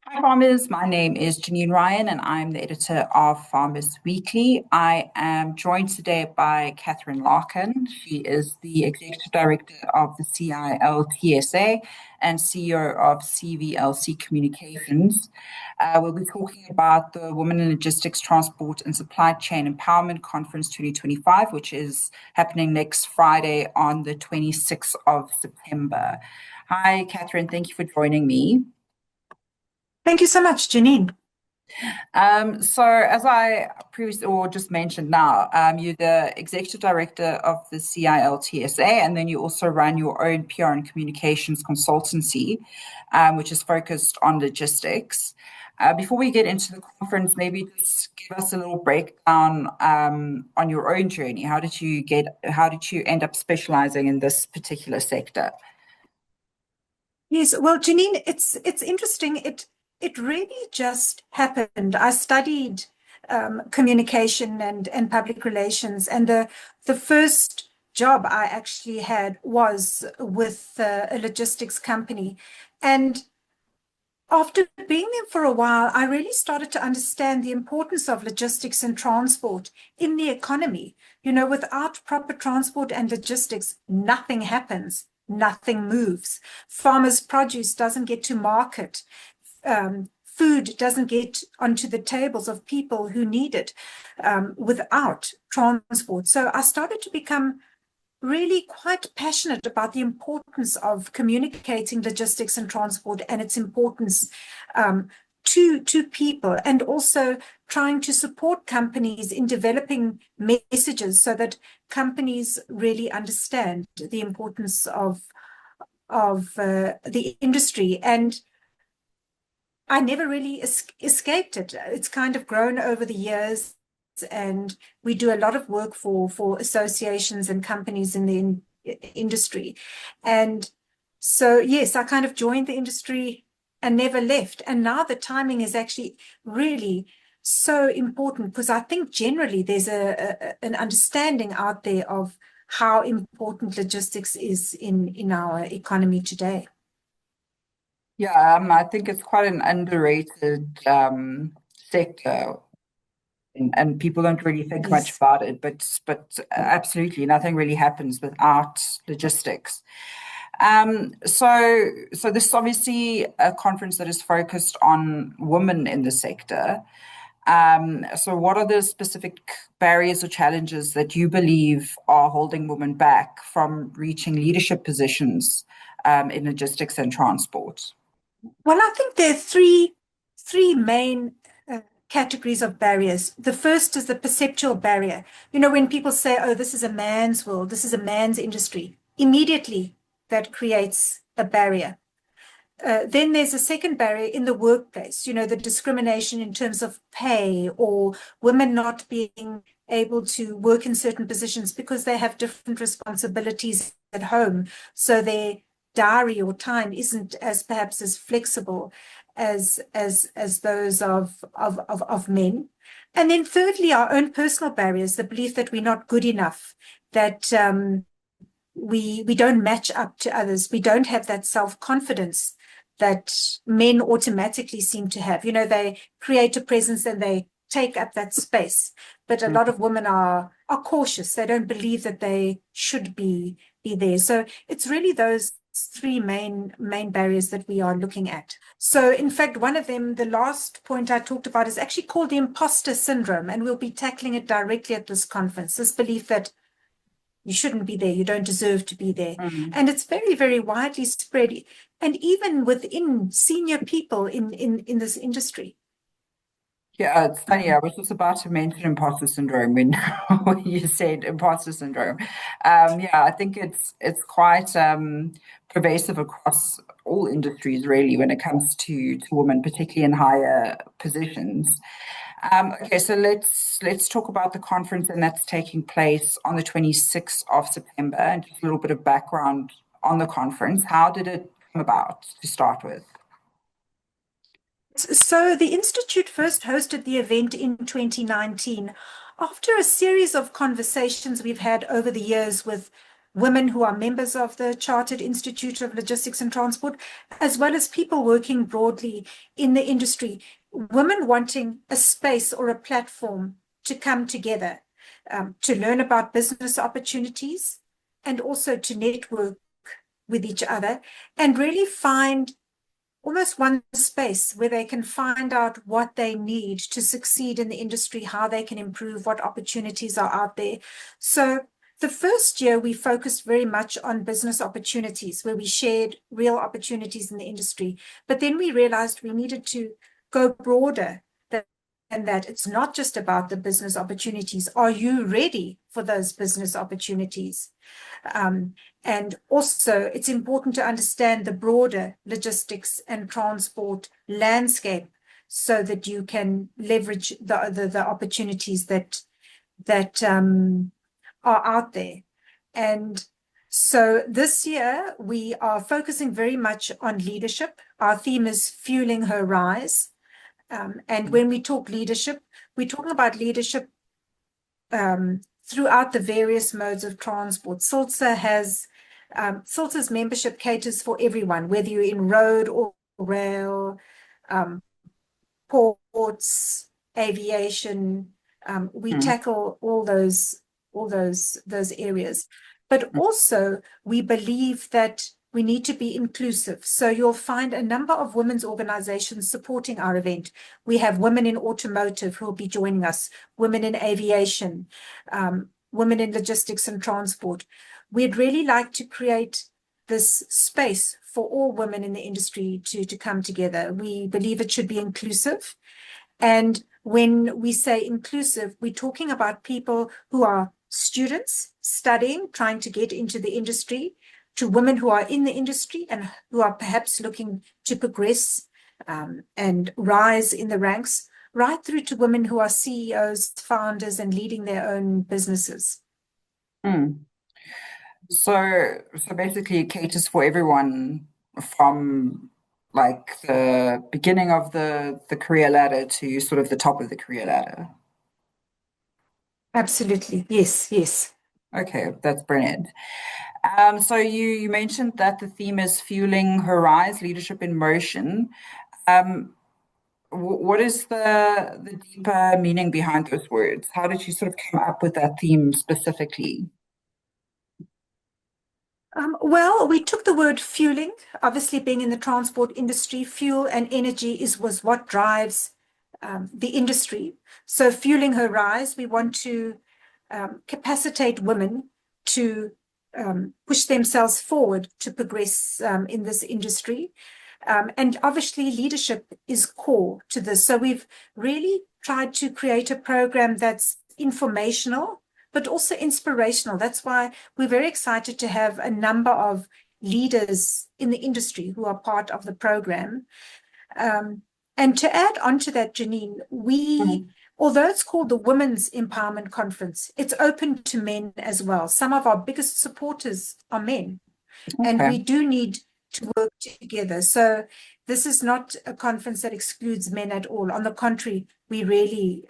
Hi, farmers. My name is Janine Ryan, and I'm the editor of Farmers Weekly. I am joined today by Catherine Larkin. She is the executive director of the CILTSA and CEO of CVLC Communications. We'll be talking about the Women in Logistics, Transport, and Supply Chain Empowerment Conference 2025, which is happening next Friday on the 26th of September. Hi, Catherine. Thank you for joining me. Thank you so much, Janine. So as I previously or just mentioned now, you're the executive director of the CILTSA, and then you also run your own PR and communications consultancy, which is focused on logistics. Before we get into the conference, maybe just give us a little breakdown on your own journey. How did you end up specializing in this particular sector? Yes, well, Janine, it's interesting. It really just happened. I studied communication and public relations, and the first job I actually had was with a logistics company. And after being there for a while, I really started to understand the importance of logistics and transport in the economy. You know, without proper transport and logistics, nothing happens, nothing moves. Farmers' produce doesn't get to market. Food doesn't get onto the tables of people who need it without transport. So I started to become really quite passionate about the importance of communicating logistics and transport and its importance to people, and also trying to support companies in developing messages so that companies really understand the importance of the industry. And I never really escaped it. It's kind of grown over the years, and we do a lot of work for associations and companies in the industry. And so, yes, I kind of joined the industry and never left. And now the timing is actually really so important, because I think generally there's an understanding out there of how important logistics is in our economy today. Yeah, I think it's quite an underrated sector, and people don't really think much Yes. about it. But absolutely, nothing really happens without logistics. So this is obviously a conference that is focused on women in the sector. So what are the specific barriers or challenges that you believe are holding women back from reaching leadership positions in logistics and transport? Well, I think there are three main categories of barriers. The first is the perceptual barrier. You know, when people say, "Oh, this is a man's world, this is a man's industry," immediately that creates a barrier. Then there's a second barrier in the workplace, you know, the discrimination in terms of pay, or women not being able to work in certain positions because they have different responsibilities at home. So their diary or time isn't as perhaps as flexible as those of men. And then thirdly, our own personal barriers, the belief that we're not good enough, that we don't match up to others, we don't have that self-confidence that men automatically seem to have. You know, they create a presence and they take up that space. But a lot of women are cautious. They don't believe that they should be there. So it's really those three main barriers that we are looking at. So in fact, one of them, the last point I talked about, is actually called the imposter syndrome, and we'll be tackling it directly at this conference. This belief that you shouldn't be there, you don't deserve to be there. And it's very, very widely spread, and even within senior people in this industry. Yeah, it's funny. I was just about to mention imposter syndrome when, when you said imposter syndrome. Yeah, I think it's quite pervasive across all industries, really, when it comes to women, particularly in higher positions. Okay, so let's talk about the conference, and that's taking place on the 26th of September, and just a little bit of background on the conference. How did it come about to start with? So the Institute first hosted the event in 2019 after a series of conversations we've had over the years with women who are members of the Chartered Institute of Logistics and Transport, as well as people working broadly in the industry, women wanting a space or a platform to come together, to learn about business opportunities and also to network with each other and really find almost one space where they can find out what they need to succeed in the industry, how they can improve, what opportunities are out there. So the first year we focused very much on business opportunities where we shared real opportunities in the industry. But then we realized we needed to go broader and that it's not just about the business opportunities. Are you ready for those business opportunities? And also, it's important to understand the broader logistics and transport landscape so that you can leverage the opportunities that are out there. And so this year, we are focusing very much on leadership. Our theme is Fueling Her Rise. And when we talk leadership, we're talking about leadership throughout the various modes of transport. CILTSA's membership caters for everyone, whether you're in road or rail, ports, aviation. We tackle all those areas. But also, we believe that we need to be inclusive. So you'll find a number of women's organizations supporting our event. We have women in automotive who will be joining us, women in aviation, women in logistics and transport. We'd really like to create this space for all women in the industry to come together. We believe it should be inclusive. And when we say inclusive, we're talking about people who are students studying, trying to get into the industry, to women who are in the industry and who are perhaps looking to progress and rise in the ranks, right through to women who are CEOs, founders, and leading their own businesses. So basically it caters for everyone from like the beginning of the career ladder to sort of the top of the career ladder. Absolutely. Yes, yes. Okay, that's brilliant. So you mentioned that the theme is Fueling Her Rise, Leadership in Motion. What is the deeper meaning behind those words? How did you sort of come up with that theme specifically? Well, we took the word fueling, obviously being in the transport industry, fuel and energy was what drives the industry. So fueling her rise, we want to capacitate women to push themselves forward to progress in this industry. And obviously leadership is core to this. So we've really tried to create a program that's informational, but also inspirational. That's why we're very excited to have a number of leaders in the industry who are part of the program. And to add on to that, Janine, although it's called the Women's Empowerment Conference, it's open to men as well. Some of our biggest supporters are men, and we do need to work together. So this is not a conference that excludes men at all. On the contrary, we really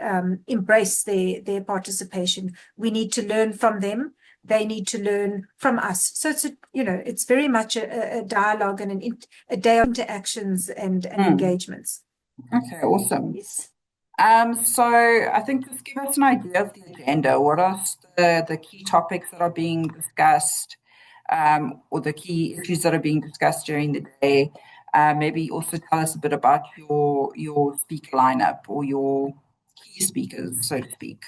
embrace their participation. We need to learn from them. They need to learn from us. So it's very much a dialogue and a day of interactions and engagements. Okay, awesome. Yes. So I think just give us an idea of the agenda. What are the key topics that are being discussed, or the key issues that are being discussed during the day? Maybe also tell us a bit about your speaker lineup or your key speakers, so to speak.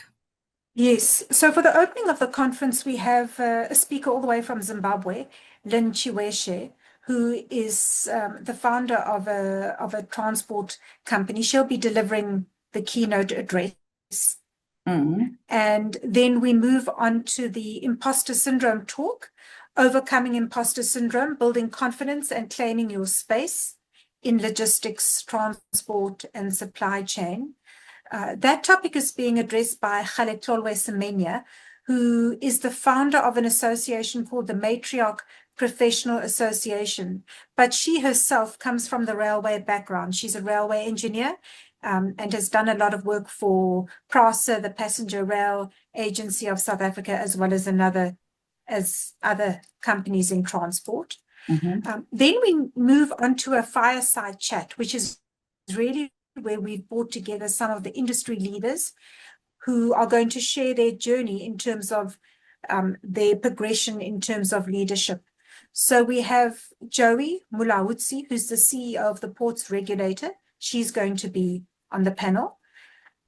Yes. So for the opening of the conference, we have a speaker all the way from Zimbabwe, Lynn Chiweshe, who is the founder of a transport company. She'll be delivering the keynote address. And then we move on to the imposter syndrome talk, overcoming imposter syndrome, building confidence and claiming your space in logistics, transport, and supply chain. That topic is being addressed by Khaletlolwe Semenya, who is the founder of an association called the Matriarch Professional Association. But she herself comes from the railway background. She's a railway engineer and has done a lot of work for PRASA, the Passenger Rail Agency of South Africa, as well as another as other companies in transport. Mm-hmm. Then we move on to a fireside chat, which is really where we've brought together some of the industry leaders who are going to share their journey in terms of their progression in terms of leadership. So we have Joey Mulaudzi, who's the CEO of the Ports Regulator. She's going to be on the panel,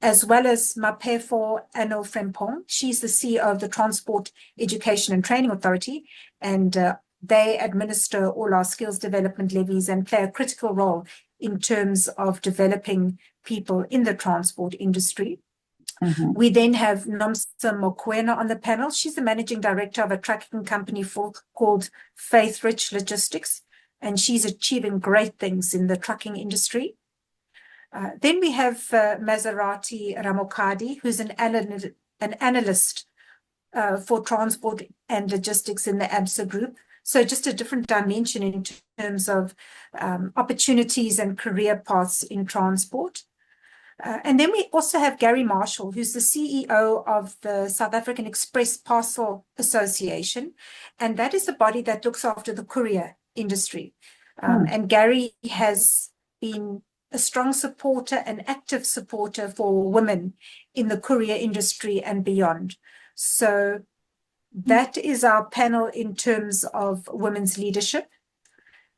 as well as Mapefo Ano Frempong. She's the CEO of the Transport Education and Training Authority, and they administer all our skills development levies and play a critical role in terms of developing people in the transport industry. Mm-hmm. We then have Nomsa Mokoena on the panel. She's the managing director of a trucking company called Faith Rich Logistics, and she's achieving great things in the trucking industry. Then we have Maserati Ramokadi, who's an analyst for transport and logistics in the ABSA group. So just a different dimension in terms of opportunities and career paths in transport. And then we also have Gary Marshall, who's the CEO of the South African Express Parcel Association. And that is a body that looks after the courier industry. And Gary has been a strong supporter, an active supporter for women in the courier industry and beyond. So that is our panel in terms of women's leadership.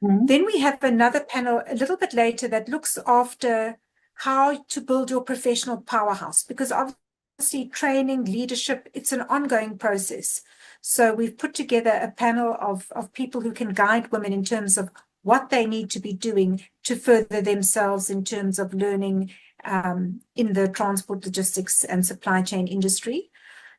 Then we have another panel a little bit later that looks after how to build your professional powerhouse, because obviously training, leadership, it's an ongoing process. So we've put together a panel of people who can guide women in terms of what they need to be doing to further themselves in terms of learning in the transport, logistics, and supply chain industry.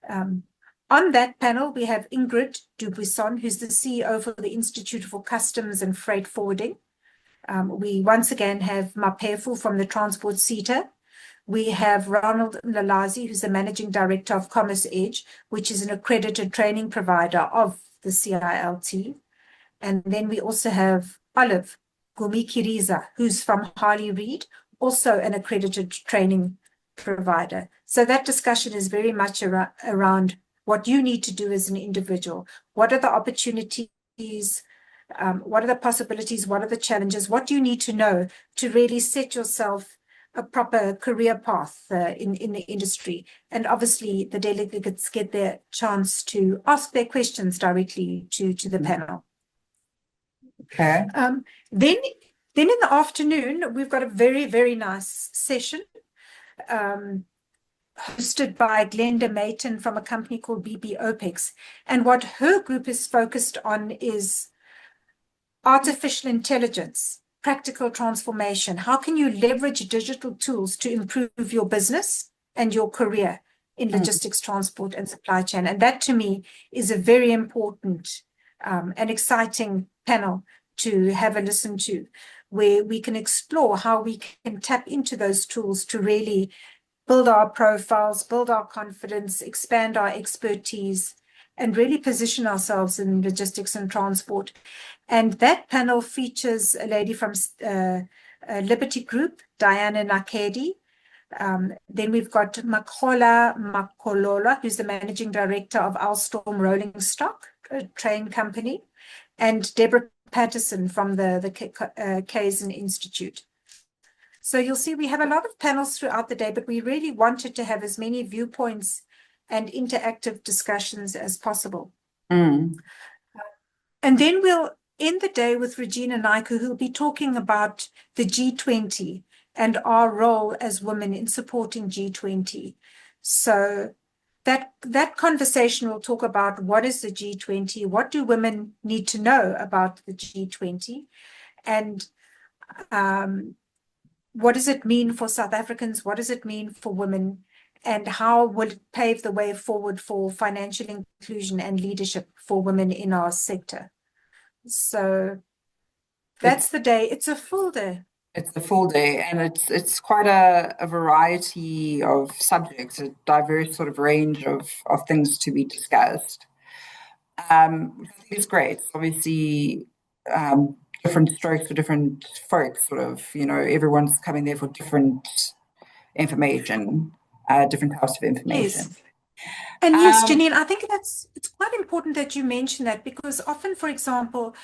On that panel, we have Ingrid Dubuisson, who's the CEO for the Institute for Customs and Freight Forwarding. We once again have Mapefo from the Transport CETA. We have Ronald Lalazi, who's the Managing Director of Commerce Edge, which is an accredited training provider of the CILT. And then we also have Olive Gumikiriza, who's from Harley Reid, also an accredited training provider. So that discussion is very much around what you need to do as an individual. What are the opportunities? What are the possibilities? What are the challenges? What do you need to know to really set yourself a proper career path in the industry? And obviously, the delegates get their chance to ask their questions directly to the panel. Okay. Then in the afternoon, we've got a very, very nice session hosted by Glenda Mayton from a company called BP OPEX. And what her group is focused on is artificial intelligence, practical transformation. How can you leverage digital tools to improve your business and your career in logistics, transport, and supply chain? And that, to me, is a very important and exciting panel to have a listen to, where we can explore how we can tap into those tools to really build our profiles, build our confidence, expand our expertise, and really position ourselves in logistics and transport. And that panel features a lady from Liberty Group, Diana Nakedi. Then we've got Makhola Makolola, who's the managing director of Alstom Rolling Stock, a train company, and Deborah Patterson from the Kaizen Institute. So you'll see we have a lot of panels throughout the day, but we really wanted to have as many viewpoints and interactive discussions as possible. And then we'll end the day with Regina Naiku, who'll be talking about the G20 and our role as women in supporting G20. So that conversation will talk about what is the G20, what do women need to know about the G20, and what does it mean for South Africans, what does it mean for women, and how will it pave the way forward for financial inclusion and leadership for women in our sector. So that's the day. It's a full day. It's a full day, and it's quite a variety of subjects, a diverse sort of range of things to be discussed. I think it's great. Obviously, different strokes for different folks, sort of, everyone's coming there for different information, different types of information. Yes. And yes, Um, Janine, I think it's quite important that you mention that because often, for example,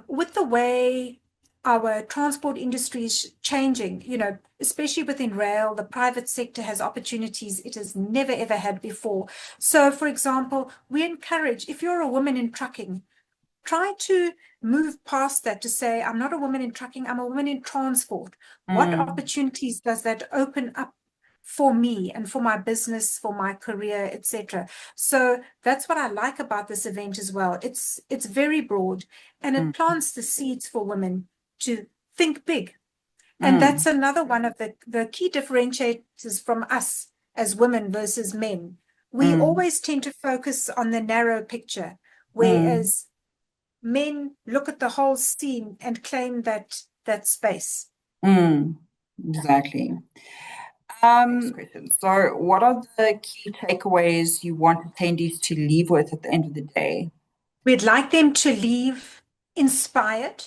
with the way our transport industry is changing, especially within rail, the private sector has opportunities it has never ever had before. So, for example, we encourage, if you're a woman in trucking, try to move past that to say, I'm not a woman in trucking, I'm a woman in transport. What mm, opportunities does that open up for me and for my business, for my career, etc. So that's what I like about this event as well. It's very broad and it mm, plants the seeds for women to think big. And mm, that's another one of the key differentiators from us as women versus men. We mm, always tend to focus on the narrow picture, mm, whereas men look at the whole scene and claim that space. mm. Exactly. Next question. So, what are the key takeaways you want attendees to leave with at the end of the day? We'd like them to leave inspired,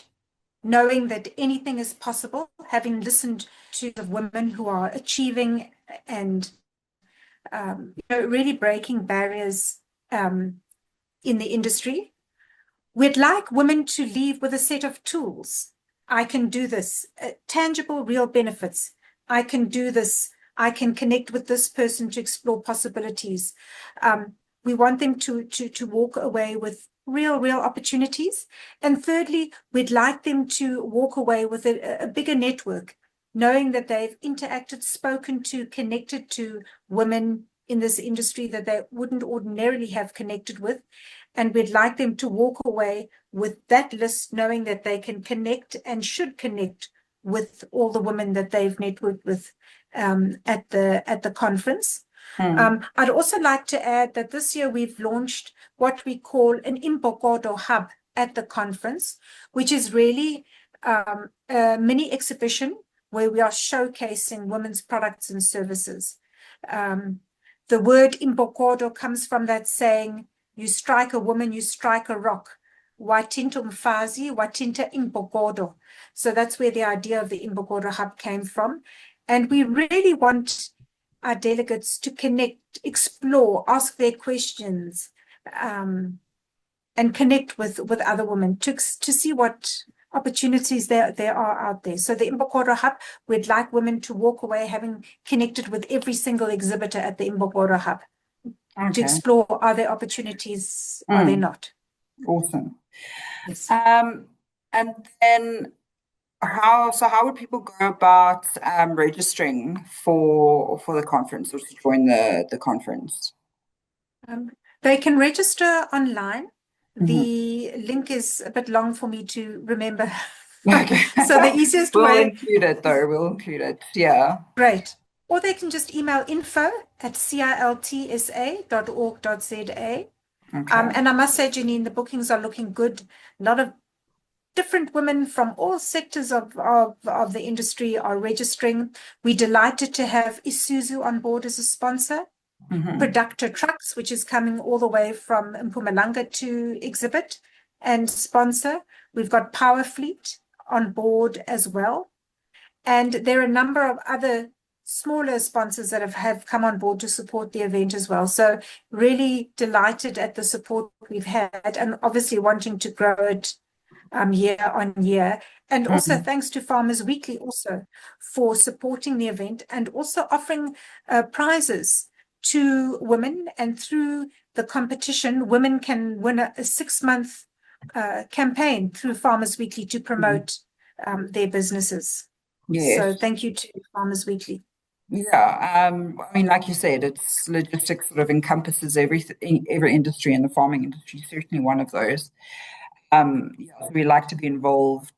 knowing that anything is possible, having listened to the women who are achieving and really breaking barriers in the industry. We'd like women to leave with a set of tools. I can do this, tangible, real benefits. I can do this. I can connect with this person to explore possibilities. We want them to walk away with real opportunities. And thirdly, we'd like them to walk away with a bigger network, knowing that they've interacted, spoken to, connected to women in this industry that they wouldn't ordinarily have connected with. And we'd like them to walk away with that list, knowing that they can connect and should connect with all the women that they've networked with at the conference. Mm, I'd also like to add that this year we've launched what we call an Imbokhodo Hub at the conference, which is really a mini exhibition where we are showcasing women's products and services. The word Imbokhodo comes from that saying, you strike a woman, you strike a rock. Watinta umfazi, watinta Imbokhodo. So that's where the idea of the Imbokhodo Hub came from. And we really want our delegates to connect, explore, ask their questions, and connect with other women to see what opportunities there are out there. So the Imbokhodo Hub, we'd like women to walk away having connected with every single exhibitor at the Imbokhodo Hub to okay. explore, are there opportunities, are there Mm, not? awesome. Yes. Um, and then how would people go about registering for the conference or to join the conference? Um, they can register online. Hmm. The link is a bit long for me to remember. Okay. So the easiest We'll way include it though. We'll include it. Yeah. Great. Or they can just email info@ciltsa.org.za. Okay. And I must say, Janine, the bookings are looking good. A lot of different women from all sectors of the industry are registering. We're delighted to have Isuzu on board as a sponsor. Hmm. Productor Trucks, which is coming all the way from Mpumalanga to exhibit and sponsor. We've got Power Fleet on board as well. And there are a number of other smaller sponsors that have come on board to support the event as well. So really delighted at the support we've had and obviously wanting to grow it year on year. And also Mm. thanks to Farmers Weekly also for supporting the event and also offering prizes to women. And through the competition, women can win a 6-month campaign through Farmers Weekly to Mm. promote their businesses. Yes. So thank you to Farmers Weekly. Yeah. I mean, like you said, it's logistics sort of encompasses every industry, and the farming industry is certainly one of those. Yeah, so we like to be involved,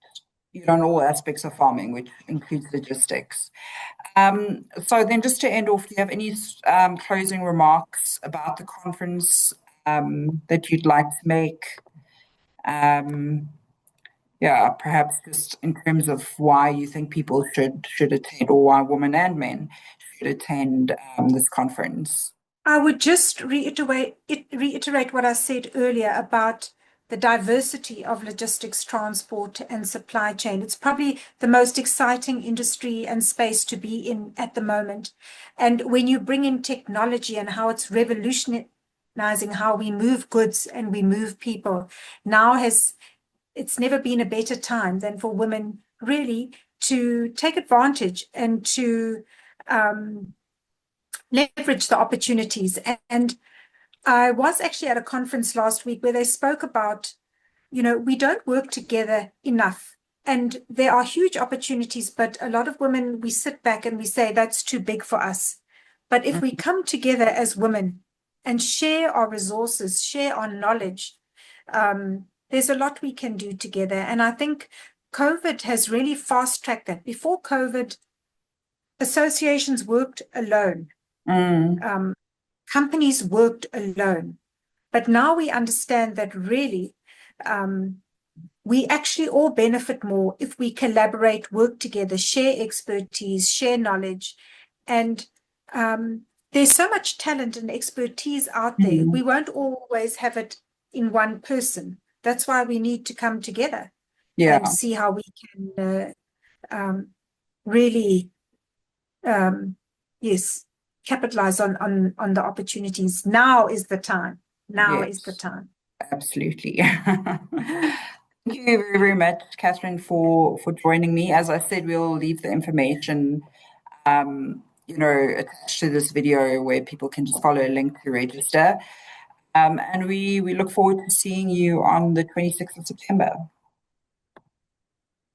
in all aspects of farming, which includes logistics. So then just to end off, do you have any closing remarks about the conference that you'd like to make? Um, yeah, perhaps just in terms of why you think people should attend, or why women and men should attend this conference. I would just reiterate what I said earlier about the diversity of logistics, transport, and supply chain. It's probably the most exciting industry and space to be in at the moment. And when you bring in technology and how it's revolutionizing how we move goods and we move people, it's never been a better time than for women really to take advantage and to leverage the opportunities. And I was actually at a conference last week where they spoke about, we don't work together enough. And there are huge opportunities, but a lot of women, we sit back and we say, that's too big for us. But if we come together as women and share our resources, share our knowledge, there's a lot we can do together. And I think COVID has really fast-tracked that. Before COVID, associations worked alone. Companies worked alone. But now we understand that really we actually all benefit more if we collaborate, work together, share expertise, share knowledge. And there's so much talent and expertise out there. We won't always have it in one person. That's why we need to come together and see how we can really, capitalize on the opportunities. Now is the time. Now is the time. Absolutely. Thank you very, very much, Catherine, for joining me. As I said, we'll leave the information, attached to this video where people can just follow a link to register. And we look forward to seeing you on the 26th of September.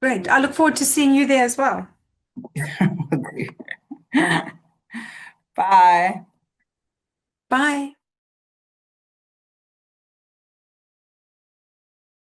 Great. I look forward to seeing you there as well. Bye. Bye.